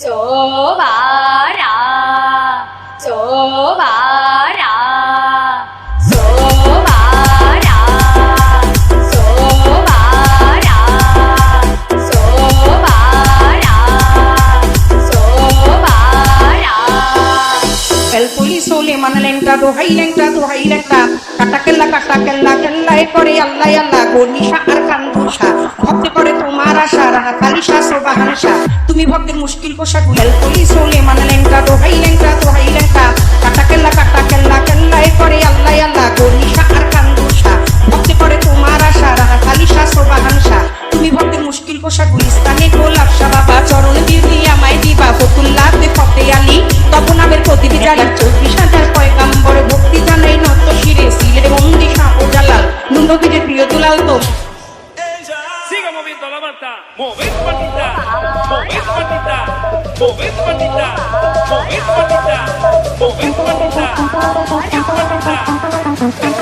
সোবারা সোবারা El police le manalenta do hailenta kata kella e করে আল্লাহ আল্লাহ গনিশা আর কান্দুশা ভক্তি করে তোমার আশা রাহা কালিশা সুবহানশা তুমি ভক্তের মুশকিল কোষা El police le manalenta do hailenta kata kella e করে আল্লাহ আল্লাহ গনিশা আর কান্দুশা ভক্তি করে তোমার আশা রাহা কালিশা সুবহানশা তুমি ভক্তের মুশকিল কোষা গুলিস্তানে গোলাপ বাবা চরণ দিদি আমায় দিবা ফতুল্লাহ ফতে আলী তখন আমের প্রতিবি জালি 24,000 পয়গাম্বর ভক্তি জানাই নত শিরে সিলের বন্দি সাপ জালাল নবীর প্রিয় দুলাল তো Siga moviendo la manta, moved patita, moved patita, moved patita, moved patita, moved patita, moved patita.